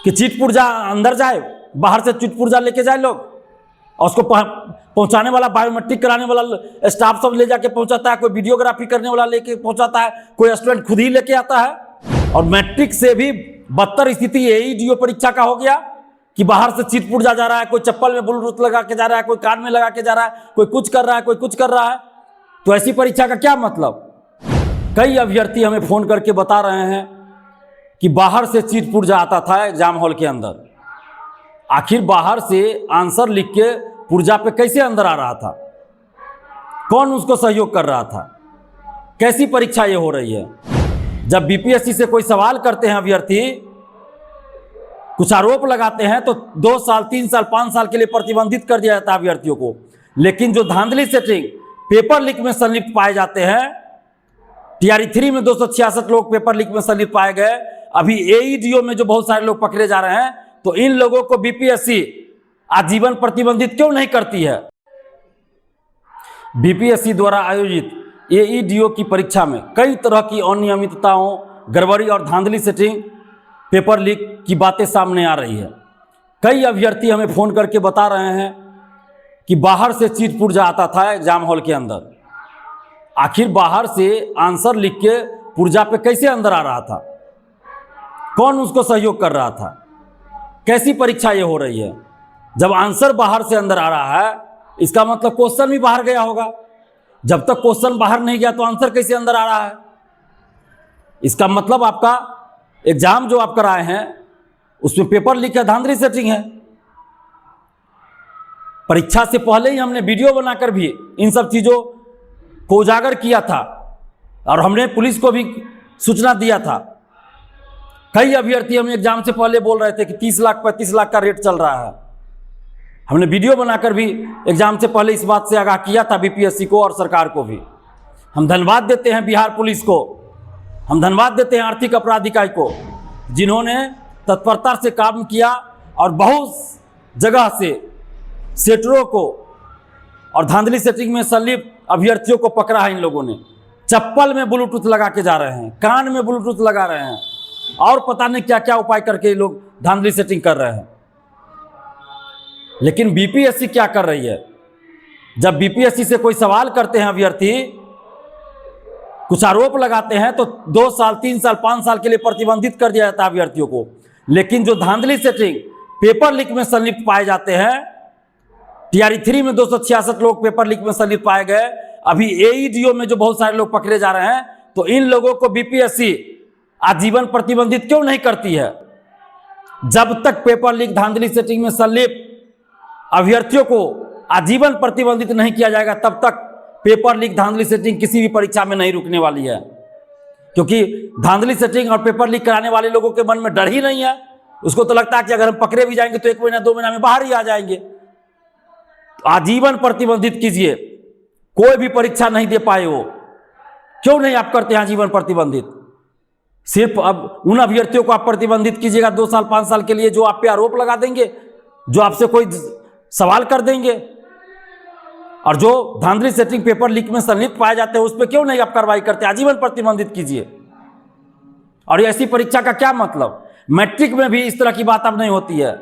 कि चीट पुर्जा अंदर जाए, बाहर से चीट पुर्जा लेके जाए लोग, और उसको पहुंचाने वाला बायोमेट्रिक कराने वाला स्टाफ सब ले जाके पहुंचाता है, कोई वीडियोग्राफी करने वाला लेके पहुंचाता है, कोई स्टूडेंट खुद ही लेके आता है। और मैट्रिक से भी बदतर स्थिति एईडीओ परीक्षा का हो गया कि बाहर से चीट पुर्जा जा रहा है, कोई चप्पल में ब्लूटूथ लगा के जा रहा है, कोई कान में लगा के जा रहा है, कोई कुछ कर रहा है, कोई कुछ कर रहा है। तो ऐसी परीक्षा का क्या मतलब? कई अभ्यर्थी हमें फोन करके बता रहे हैं कि बाहर से चीट पुर्जा आता था एग्जाम हॉल के अंदर। आखिर बाहर से आंसर लिख के पुर्जा पे कैसे अंदर आ रहा था? कौन उसको सहयोग कर रहा था? कैसी परीक्षा ये हो रही है? जब बीपीएससी से कोई सवाल करते हैं अभ्यर्थी, कुछ आरोप लगाते हैं, तो 2 साल 3 साल 5 साल के लिए प्रतिबंधित कर दिया जाता है अभ्यर्थियों को। लेकिन जो धांधली सेटिंग पेपर लीक में संलिप्त पाए जाते हैं, टीआरई 3 में 266 लोग पेपर लीक में संलिप्त पाए गए, अभी एईडीओ में जो बहुत सारे लोग पकड़े जा रहे हैं, तो इन लोगों को बीपीएससी आजीवन प्रतिबंधित क्यों नहीं करती है? बीपीएससी द्वारा आयोजित एईडीओ की परीक्षा में कई तरह की अनियमितताओं, गड़बड़ी और धांधली सेटिंग, पेपर लीक की बातें सामने आ रही है। कई अभ्यर्थी हमें फोन करके बता रहे हैं कि बाहर से चीट पुर्जा आता था एग्जाम हॉल के अंदर। आखिर बाहर से आंसर लिख के पुर्जा पे कैसे अंदर आ रहा था? कौन उसको सहयोग कर रहा था? कैसी परीक्षा ये हो रही है? जब आंसर बाहर से अंदर आ रहा है, इसका मतलब क्वेश्चन भी बाहर गया होगा। जब तक क्वेश्चन बाहर नहीं गया तो आंसर कैसे अंदर आ रहा है? इसका मतलब आपका एग्जाम जो आप कराए हैं उसमें पेपर लीक है, धांधली सेटिंग है। परीक्षा से पहले ही हमने वीडियो बनाकर भी इन सब चीजों को उजागर किया था और हमने पुलिस को भी सूचना दिया था। कई अभ्यर्थी हमें एग्जाम से पहले बोल रहे थे कि 30 लाख 35 लाख का रेट चल रहा है। हमने वीडियो बनाकर भी एग्जाम से पहले इस बात से आगाह किया था बीपीएससी को और सरकार को भी। हम धन्यवाद देते हैं बिहार पुलिस को, हम धन्यवाद देते हैं आर्थिक अपराध इकाई को, जिन्होंने तत्परता से काम किया और बहुत जगह से सेटरों को और धांधली सेटिंग में संलिप्त अभ्यर्थियों को पकड़ा है। इन लोगों ने चप्पल में ब्लूटूथ लगा के जा रहे हैं, कान में ब्लूटूथ लगा रहे हैं और पता नहीं क्या क्या उपाय करके ये लोग धांधली सेटिंग कर रहे हैं। लेकिन बीपीएससी क्या कर रही है? जब बीपीएससी से कोई सवाल करते हैं अभ्यर्थी, कुछ आरोप लगाते हैं, तो 2 साल 3 साल 5 साल के लिए प्रतिबंधित कर दिया जाता है अभ्यर्थियों को। लेकिन जो धांधली सेटिंग पेपर लीक में संलिप्त पाए जाते हैं, टीआरई 3 में 266 लोग पेपर लीक में संलिप्त पाए गए, अभी एईडीओ में जो बहुत सारे लोग पकड़े जा रहे हैं, तो इन लोगों को बीपीएससी आजीवन प्रतिबंधित क्यों नहीं करती है? जब तक पेपर लीक धांधली सेटिंग में संलिप्त अभ्यर्थियों को आजीवन प्रतिबंधित नहीं किया जाएगा, तब तक पेपर लीक धांधली सेटिंग किसी भी परीक्षा में नहीं रुकने वाली है। क्योंकि धांधली सेटिंग और पेपर लीक कराने वाले लोगों के मन में डर ही नहीं है। उसको तो लगता है कि अगर हम पकड़े भी जाएंगे तो 1 महीना 2 महीना में बाहर ही आ जाएंगे। तो आजीवन प्रतिबंधित कीजिए, कोई भी परीक्षा नहीं दे पाए वो। क्यों नहीं आप करते हैं आजीवन प्रतिबंधित? सिर्फ अब उन अभ्यर्थियों को आप प्रतिबंधित कीजिएगा 2 साल 5 साल के लिए जो आप पे आरोप लगा देंगे, जो आपसे कोई सवाल कर देंगे, और जो धांधली सेटिंग पेपर लीक में संलिप्त पाए जाते हैं उस पर क्यों नहीं आप कार्रवाई करते? आजीवन प्रतिबंधित कीजिए। और ऐसी परीक्षा का क्या मतलब? मैट्रिक में भी इस तरह की बात अब नहीं होती है।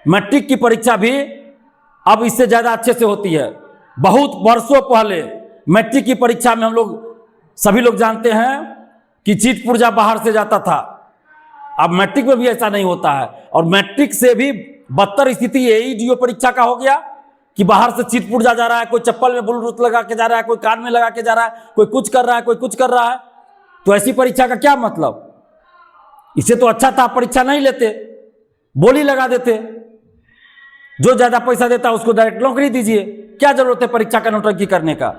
मैट्रिक की परीक्षा भी अब इससे ज्यादा अच्छे से होती है। बहुत वर्षों पहले मैट्रिक की परीक्षा में हम लोग सभी लोग जानते हैं कि चीट पुर्जा बाहर से जाता था। अब मैट्रिक में भी ऐसा नहीं होता है। और मैट्रिक से भी बदतर स्थिति एईडीओ परीक्षा का हो गया कि बाहर से चीट पुर्जा जा रहा है, कोई चप्पल में ब्लूटूथ लगा के जा रहा है, कोई कान में लगा के जा रहा है, कोई कुछ कर रहा है, कोई कुछ कर रहा है। तो ऐसी परीक्षा का क्या मतलब? इससे तो अच्छा था परीक्षा नहीं लेते, बोली लगा देते। जो ज्यादा पैसा देता उसको डायरेक्ट नौकरी दीजिए। क्या जरूरत है परीक्षा का नौटंकी करने का?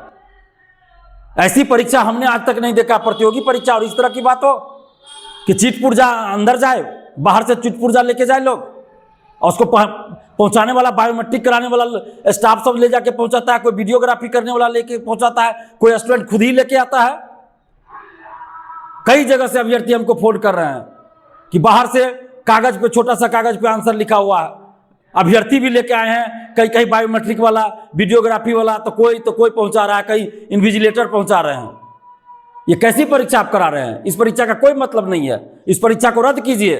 ऐसी परीक्षा हमने आज तक नहीं देखा, प्रतियोगी परीक्षा। और इस तरह की बात हो कि चीट पुर्जा अंदर जाए, बाहर से चीट पुर्जा लेके जाए लोग, और उसको पहुंचाने वाला बायोमेट्रिक कराने वाला स्टाफ सब ले जाके पहुंचाता है, कोई वीडियोग्राफी करने वाला लेके पहुंचाता है, कोई स्टूडेंट खुद ही लेके आता है। कई जगह से अभ्यर्थी हमको फोन कर रहे हैं कि बाहर से कागज पे, छोटा सा कागज पे आंसर लिखा हुआ है, अभ्यर्थी भी लेके आए हैं। कहीं कहीं बायोमेट्रिक वाला, वीडियोग्राफी वाला, तो कोई पहुंचा रहा है, कहीं इन्विजिलेटर पहुंचा रहे हैं। ये कैसी परीक्षा आप करा रहे हैं? इस परीक्षा का कोई मतलब नहीं है। इस परीक्षा को रद्द कीजिए।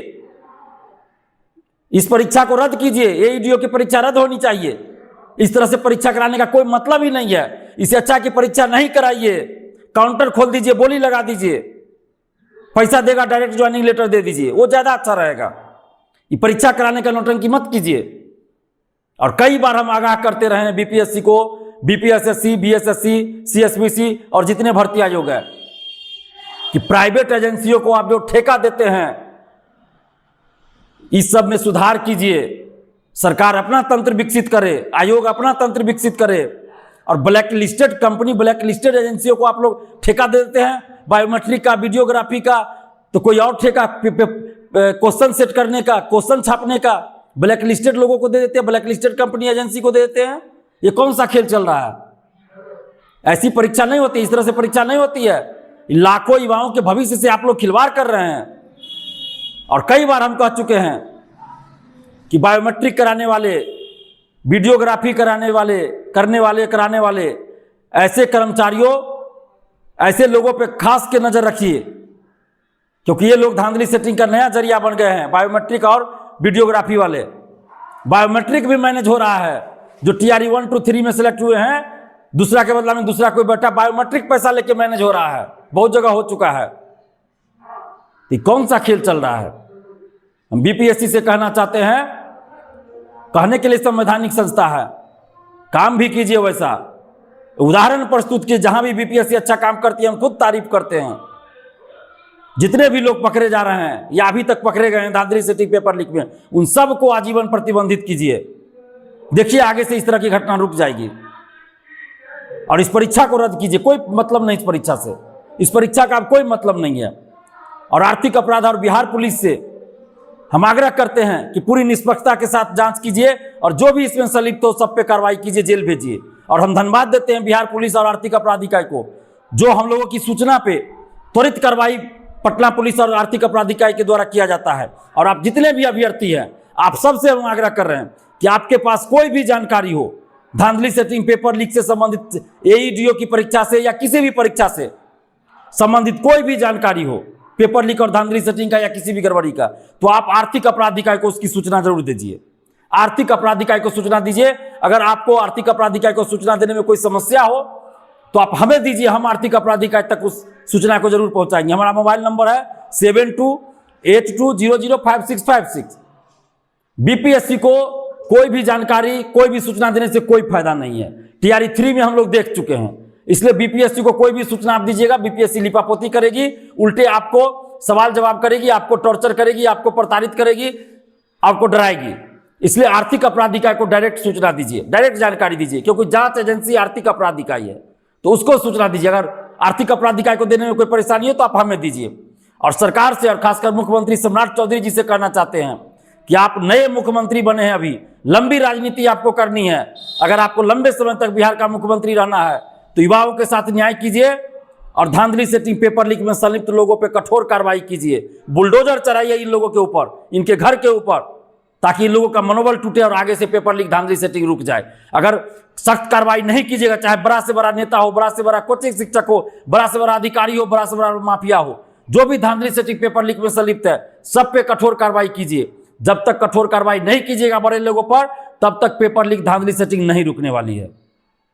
इस परीक्षा को रद्द कीजिए, एईडीओ की परीक्षा रद्द होनी चाहिए। इस तरह से परीक्षा कराने का कोई मतलब ही नहीं है। इससे अच्छा कि परीक्षा नहीं कराइए, काउंटर खोल दीजिए, बोली लगा दीजिए, पैसा देगा डायरेक्ट ज्वाइनिंग लेटर दे दीजिए, वो ज्यादा अच्छा रहेगा। ये परीक्षा कराने का नौटंकी मत कीजिए। और कई बार हम आगाह करते रहे हैं बीपीएससी को, बीपीएसएससी, बीएसएससी, सीएसबीसी और जितने भर्ती आयोग है, कि प्राइवेट एजेंसियों को आप जो ठेका देते हैं, इस सब में सुधार कीजिए। सरकार अपना तंत्र विकसित करे, आयोग अपना तंत्र विकसित करे। और black listed company, black listed एजेंसियों को आप लोग ठेका दे देते हैं, बायोमेट्रिक का, वीडियोग्राफी का, तो कोई और ठेका क्वेश्चन सेट करने का, क्वेश्चन छापने का ब्लैक लिस्टेड लोगों को दे देते हैं, ब्लैक लिस्टेड कंपनी एजेंसी को दे देते हैं। ये कौन सा खेल चल रहा है? ऐसी परीक्षा नहीं होती, इस तरह से परीक्षा नहीं होती है। लाखों युवाओं के भविष्य से आप लोग खिलवाड़ कर रहे हैं। और कई बार हम कह चुके हैं कि बायोमेट्रिक कराने वाले, वीडियोग्राफी कराने वाले ऐसे कर्मचारियों, ऐसे लोगों पे खास के नजर रखिए, क्योंकि ये लोग धांधली सेटिंग का नया जरिया बन गए हैं। बायोमेट्रिक और वीडियोग्राफी वाले, बायोमेट्रिक भी मैनेज हो रहा है। जो TRE 1, 2, 3 में सेलेक्ट हुए हैं, दूसरा के बदला में दूसरा कोई बैठा बायोमेट्रिक पैसा लेके मैनेज हो रहा है, बहुत जगह हो चुका है। ये कौन सा खेल चल रहा है? हम बीपीएससी से कहना चाहते हैं, कहने के लिए संवैधानिक संस्था है, काम भी कीजिए वैसा, उदाहरण प्रस्तुत कीजिए। जहां भी बीपीएससी अच्छा काम करती है हम खुद तारीफ करते हैं। जितने भी लोग पकड़े जा रहे हैं या अभी तक पकड़े गए हैं धांधली सेटिंग पेपर लीक में, उन सबको आजीवन प्रतिबंधित कीजिए। देखिए आगे से इस तरह की घटना रुक जाएगी। और इस परीक्षा को रद्द कीजिए, कोई मतलब नहीं इस परीक्षा से, इस परीक्षा का अब कोई मतलब नहीं है। और आर्थिक अपराध और बिहार पुलिस से हम आग्रह करते हैं कि पूरी निष्पक्षता के साथ जांच कीजिए और जो भी इसमें संलिप्त हो सब पे कार्रवाई कीजिए, जेल भेजिए। और हम धन्यवाद देते हैं बिहार पुलिस और आर्थिक अपराध इकाई को, जो हम लोगों की सूचना पे त्वरित कार्रवाई पटना पुलिस और आर्थिक अपराध इकाई के द्वारा किया जाता है। और आप जितने भी अभ्यर्थी हैं, आप सबसे हम आग्रह कर रहे हैं कि आपके पास कोई भी जानकारी हो धांधली सेटिंग पेपर लीक से संबंधित, एईडीओ की परीक्षा से या किसी भी परीक्षा से संबंधित कोई भी जानकारी हो, पेपर लीक और धांधली सेटिंग का या किसी भी गड़बड़ी का, तो आप आर्थिक अपराध इकाई को उसकी सूचना जरूर दीजिए। आर्थिक अपराध इकाई को सूचना दीजिए। अगर आपको आर्थिक अपराध इकाई को सूचना देने में कोई समस्या हो तो आप हमें दीजिए, हम आर्थिक अपराध इकाई तक उस सूचना को जरूर पहुंचाएंगे। हमारा मोबाइल नंबर है 7282005656। बीपीएससी को कोई भी जानकारी, कोई भी सूचना देने से कोई फायदा नहीं है। TRE 3 में हम लोग देख चुके हैं। इसलिए बीपीएससी को कोई भी सूचना आप दीजिएगा, बीपीएससी लिपापोती करेगी, उल्टे आपको सवाल जवाब करेगी, आपको टॉर्चर करेगी, आपको प्रताड़ित करेगी, आपको डराएगी। इसलिए आर्थिक अपराध इकाई को डायरेक्ट सूचना दीजिए, डायरेक्ट जानकारी दीजिए, क्योंकि जांच एजेंसी आर्थिक अपराध इकाई है, तो उसको सूचना दीजिए। अगर आर्थिक अपराध इकाई को देने में कोई परेशानी हो तो आप हमें दीजिए। और सरकार से और खासकर मुख्यमंत्री सम्राट चौधरी जी से कहना चाहते हैं कि आप नए मुख्यमंत्री बने हैं, अभी लंबी राजनीति आपको करनी है। अगर आपको लंबे समय तक बिहार का मुख्यमंत्री रहना है तो युवाओं के साथ न्याय कीजिए और धांधली सेटिंग पेपर लीक में संलिप्त लोगों पर कठोर कार्रवाई कीजिए। बुलडोजर चलाइए इन लोगों के ऊपर, इनके घर के ऊपर, ताकि इन लोगों का मनोबल टूटे और आगे से पेपर लीक धांधली सेटिंग रुक जाए। अगर सख्त कार्रवाई नहीं कीजिएगा, चाहे बड़ा से बड़ा नेता हो, बड़ा से बड़ा कोचिंग शिक्षक हो, बड़ा से बड़ा अधिकारी हो, बड़ा से बड़ा माफिया हो, जो भी धांधली सेटिंग पेपर लीक में संलिप्त है, सब पे कठोर कार्रवाई कीजिए। जब तक कठोर कार्रवाई नहीं कीजिएगा बड़े लोगों पर, तब तक पेपर लीक धांधली सेटिंग नहीं रुकने वाली है।